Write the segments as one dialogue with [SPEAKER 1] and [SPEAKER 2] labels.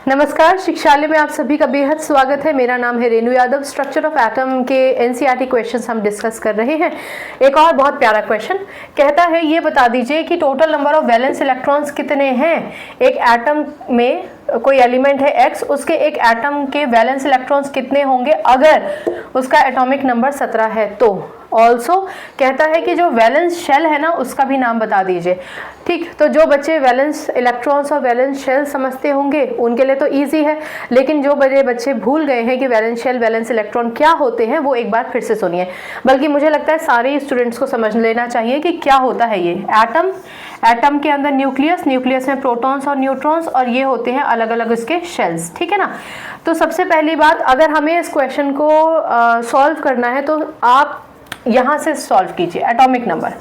[SPEAKER 1] नमस्कार, शिक्षालय में आप सभी का बेहद स्वागत है। मेरा नाम है Renu Yadav. Structure of atom के एनसीईआरटी क्वेश्चंस हम डिस्कस कर रहे हैं। एक और बहुत प्यारा क्वेश्चन कहता है, ये बता दीजिए कि total number of valence electrons कितने हैं। एक एटम में कोई एलिमेंट है X, उसके एक एटम के वैलेंस इलेक्ट्रॉन्स कितने होंगे अगर उसका एटॉमिक नंबर 17 है। तो ऑल्सो कहता है कि जो वैलेंस शेल है ना, उसका भी नाम बता दीजिए। ठीक, तो जो बच्चे वैलेंस इलेक्ट्रॉन्स और वैलेंस शेल समझते होंगे उनके लिए तो इजी है, लेकिन जो बड़े बच्चे भूल गए हैं कि वैलेंस शेल वैलेंस इलेक्ट्रॉन क्या होते हैं, वो एक बार फिर से सुनिए। बल्कि मुझे लगता है सारे स्टूडेंट्स को समझ लेना चाहिए कि क्या होता है ये एटम। एटम के अंदर न्यूक्लियस, न्यूक्लियस में प्रोटॉन्स और न्यूट्रॉन्स, और ये होते हैं अलग अलग इसके शेल्स। ठीक है ना। तो सबसे पहली बात, अगर हमें इस क्वेश्चन को सॉल्व करना है तो आप यहाँ से सॉल्व कीजिए। एटॉमिक नंबर,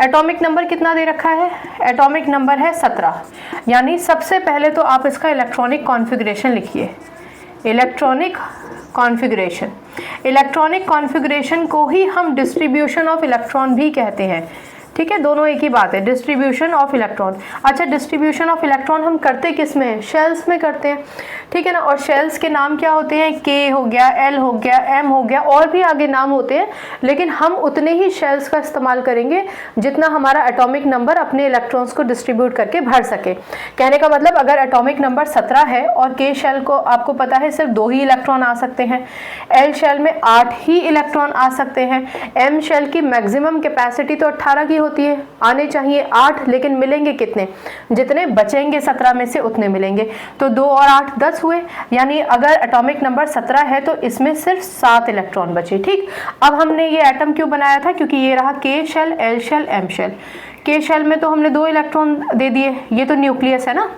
[SPEAKER 1] एटॉमिक नंबर कितना दे रखा है? एटॉमिक नंबर है 17। यानी सबसे पहले तो आप इसका इलेक्ट्रॉनिक कॉन्फ़िगरेशन लिखिए। इलेक्ट्रॉनिक कॉन्फ़िगरेशन, इलेक्ट्रॉनिक कॉन्फ़िगरेशन को ही हम डिस्ट्रीब्यूशन ऑफ इलेक्ट्रॉन भी कहते हैं। ठीक है, दोनों एक ही बात है, डिस्ट्रीब्यूशन ऑफ इलेक्ट्रॉन। अच्छा, डिस्ट्रीब्यूशन ऑफ इलेक्ट्रॉन हम करते किस में? शेल्स में करते हैं। ठीक है ना। और शेल्स के नाम क्या होते हैं? K हो गया, L हो गया, M हो गया, और भी आगे नाम होते हैं, लेकिन हम उतने ही शेल्स का इस्तेमाल करेंगे जितना हमारा एटॉमिक नंबर अपने इलेक्ट्रॉन्स को डिस्ट्रीब्यूट करके भर सके। कहने का मतलब, अगर एटॉमिक नंबर 17 है और K शेल को आपको पता है सिर्फ 2 ही इलेक्ट्रॉन आ सकते हैं, L शेल में 8 ही इलेक्ट्रॉन आ सकते हैं, M शेल की मैक्सिमम कैपेसिटी तो 18 की होती है, आने चाहिए 8, लेकिन मिलेंगे कितने? जितने बचेंगे 17 में से उतने मिलेंगे। तो 2 और 8 10 हुए। यानी अगर एटॉमिक नंबर 17 है तो इसमें सिर्फ 7 इलेक्ट्रॉन बचे। ठीक, अब हमने ये एटम क्यों बनाया था? क्योंकि ये रहा K shell, L shell, M shell. K shell में तो हमने 2 इलेक्ट्रॉन दे दिए, ये तो न्यूक्लियस है ना।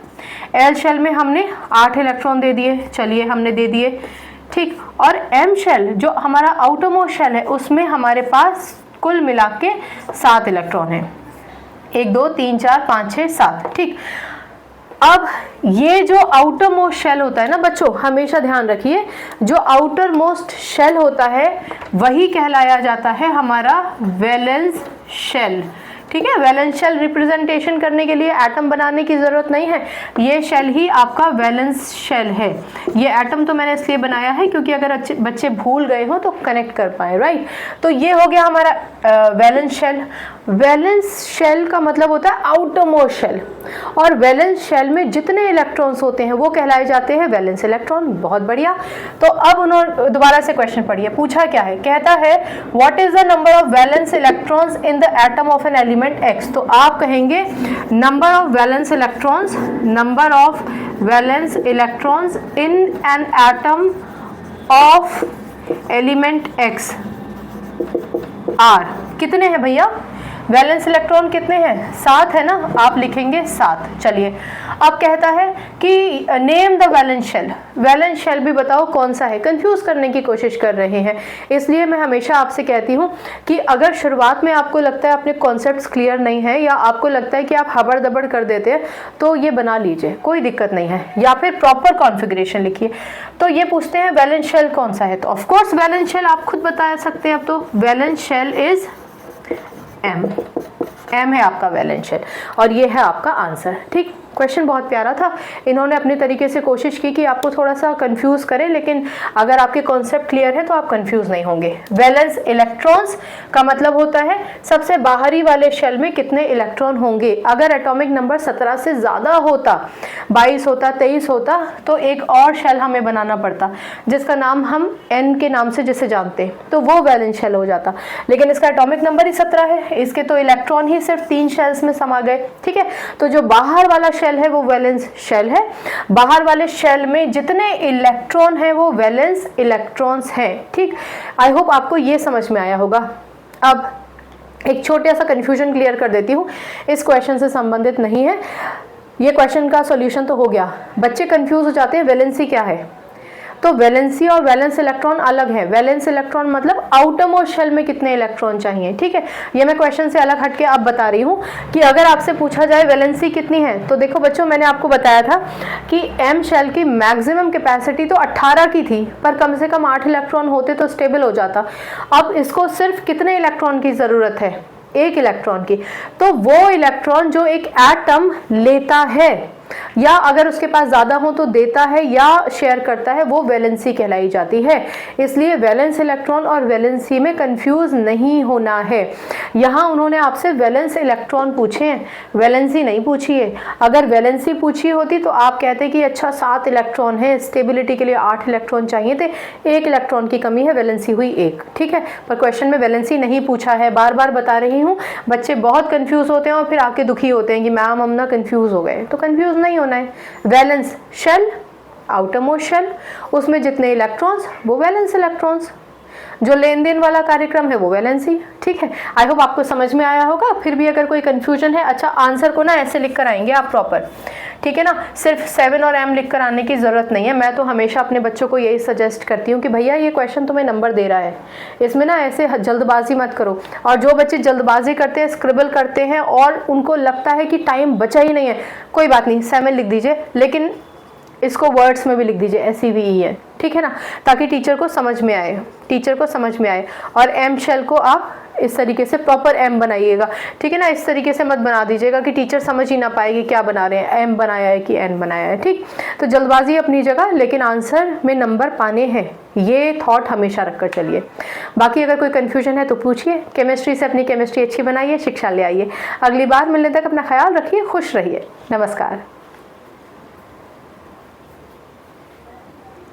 [SPEAKER 1] L शेल में हमने 8 इलेक्ट्रॉन दे दिए, चलिए हमने दे दिए। ठीक, और M शेल जो हमारा आउटरमोस्ट शेल है, उसमें हमारे पास कुल मिला के 7 इलेक्ट्रॉन है। 1 2 3 4 5 6 7। ठीक, अब ये जो आउटर मोस्ट शेल होता है ना बच्चों, हमेशा ध्यान रखिए, जो आउटर मोस्ट शेल होता है वही कहलाया जाता है हमारा वैलेंस शेल। ठीक है, वैलेंस शेल रिप्रेजेंटेशन करने के लिए एटम बनाने की ज़रूरत नहीं है, ये शेल ही आपका वैलेंस शेल है। ये एटम तो मैंने इसलिए बनाया है क्योंकि अगर बच्चे भूल गए हो तो कनेक्ट कर पाए, राइट। तो ये हो गया हमारा वैलेंस शेल। वैलेंस शेल का मतलब होता है आउटर मोस्ट शेल, और वैलेंस शेल में जितने इलेक्ट्रॉन्स होते हैं वो कहलाए जाते हैं वैलेंस इलेक्ट्रॉन। बहुत बढ़िया। तो अब उन्होंने दोबारा से क्वेश्चन पढ़िए, पूछा क्या है? कहता है what is the number of valence electrons in the atom of an element X। तो आप कहेंगे number of valence electrons, number of valence electrons in an atom of element X are. कितने हैं भैया? वैलेंस इलेक्ट्रॉन कितने हैं? 7 है ना, आप लिखेंगे 7। चलिए, अब कहता है कि name the valence shell. Valence shell भी बताओ कौन सा है। कंफ्यूज करने की कोशिश कर रहे हैं, इसलिए मैं हमेशा आपसे कहती हूँ कि अगर शुरुआत में आपको लगता है अपने कॉन्सेप्ट्स क्लियर नहीं है, या आपको लगता है कि आप हबड़ दबड़ कर देते हैं, तो ये बना लीजिए, कोई दिक्कत नहीं है, या फिर प्रॉपर कॉन्फ़िगरेशन लिखिए। तो ये पूछते हैं वैलेंस शेल कौन सा है, तो ऑफकोर्स वैलेंस शेल आप खुद बता सकते हैं। अब तो वैलेंस शेल इज M है आपका वैलेंस शेल, और ये है आपका आंसर। ठीक, क्वेश्चन बहुत प्यारा था। इन्होंने अपने तरीके से कोशिश की कि आपको थोड़ा सा कंफ्यूज करें, लेकिन अगर आपके कॉन्सेप्ट क्लियर है तो आप कंफ्यूज नहीं होंगे। वैलेंस इलेक्ट्रॉन्स का मतलब होता है सबसे बाहरी वाले शेल में कितने इलेक्ट्रॉन होंगे। अगर एटॉमिक नंबर 17 से ज़्यादा होता, 22 होता, 23 होता, तो एक और शेल हमें बनाना पड़ता जिसका नाम हम N के नाम से जिसे जानते, तो वो वैलेंस शेल हो जाता। लेकिन इसका एटॉमिक नंबर ही 17 है, इसके तो इलेक्ट्रॉन ही सिर्फ 3 शेल्स में समा गए। ठीक है, तो जो बाहर वाला शेल है वो वैलेंस शेल है। बाहर वाले शेल में जितने इलेक्ट्रॉन है वो वैलेंस इलेक्ट्रॉन्स हैं। ठीक, आई होप आपको ये समझ में आया होगा। अब एक छोटा सा कंफ्यूजन क्लियर कर देती हूँ, इस क्वेश्चन से संबंधित नहीं है, ये क्वेश्चन का सॉल्यूशन तो हो गया। बच्चे कंफ्यूज हो जाते हैं वैलेंसी क्या है, तो वैलेंसी और वैलेंस इलेक्ट्रॉन अलग है। वैलेंस इलेक्ट्रॉन मतलब आउटर मोस्ट शेल में कितने इलेक्ट्रॉन चाहिए। ठीक है, ये मैं क्वेश्चन से अलग हटके अब बता रही हूँ कि अगर आपसे पूछा जाए वैलेंसी कितनी है, तो देखो बच्चों, मैंने आपको बताया था कि M शेल की मैक्सिमम कैपेसिटी तो 18 की थी, पर कम से कम 8 इलेक्ट्रॉन होते तो स्टेबल हो जाता। अब इसको सिर्फ कितने इलेक्ट्रॉन की ज़रूरत है? 1 इलेक्ट्रॉन की। तो वो इलेक्ट्रॉन जो एक एटम लेता है या अगर उसके पास ज़्यादा हो तो देता है या शेयर करता है, वो वैलेंसी कहलाई जाती है। इसलिए वैलेंस इलेक्ट्रॉन और वैलेंसी में कंफ्यूज नहीं होना है। यहाँ उन्होंने आपसे वैलेंस इलेक्ट्रॉन पूछे हैं, वैलेंसी नहीं पूछी है। अगर वैलेंसी पूछी होती तो आप कहते कि अच्छा 7 इलेक्ट्रॉन है, स्टेबिलिटी के लिए 8 इलेक्ट्रॉन चाहिए थे, 1 इलेक्ट्रॉन की कमी है, वैलेंसी हुई 1, ठीक है। पर क्वेश्चन में वैलेंसी नहीं पूछा है, बार बार बता रही हूँ। बच्चे बहुत कंफ्यूज होते हैं और फिर आके दुखी होते हैं कि मैम हम ना कंफ्यूज हो गए। तो कंफ्यूज नहीं होना है। Valence shell, outermost shell, उसमें जितने इलेक्ट्रॉन्स वो वैलेंस इलेक्ट्रॉन्स, जो लेन देन वाला कार्यक्रम है वो वैलेंसी, ठीक है। आई होप आपको समझ में आया होगा। फिर भी अगर कोई कंफ्यूजन है, अच्छा आंसर को ना ऐसे लिख कर आएंगे आप प्रॉपर, ठीक है ना। सिर्फ 7 और m लिख कर आने की ज़रूरत नहीं है। मैं तो हमेशा अपने बच्चों को यही सजेस्ट करती हूँ कि भैया ये क्वेश्चन तुम्हें नंबर दे रहा है, इसमें ना ऐसे जल्दबाजी मत करो। और जो बच्चे जल्दबाजी करते हैं, स्क्रिबल करते हैं और उनको लगता है कि टाइम बचा ही नहीं है, कोई बात नहीं 7 लिख दीजिए, लेकिन इसको वर्ड्स में भी लिख दीजिए SEVEN, ठीक है ना, ताकि टीचर को समझ में आए, टीचर को समझ में आए। और M शेल को आप इस तरीके से प्रॉपर M बनाइएगा, ठीक है ना। इस तरीके से मत बना दीजिएगा कि टीचर समझ ही ना पाएगी क्या बना रहे हैं, M बनाया है कि N बनाया है, ठीक। तो जल्दबाजी अपनी जगह, लेकिन आंसर में नंबर पाने हैं, ये थॉट हमेशा रखकर चलिए। बाकी अगर कोई कन्फ्यूजन है तो पूछिए। केमिस्ट्री से अपनी केमिस्ट्री अच्छी बनाइए, शिक्षा ले आइए। अगली बार मिलने तक अपना ख्याल रखिए, खुश रहिए। नमस्कार।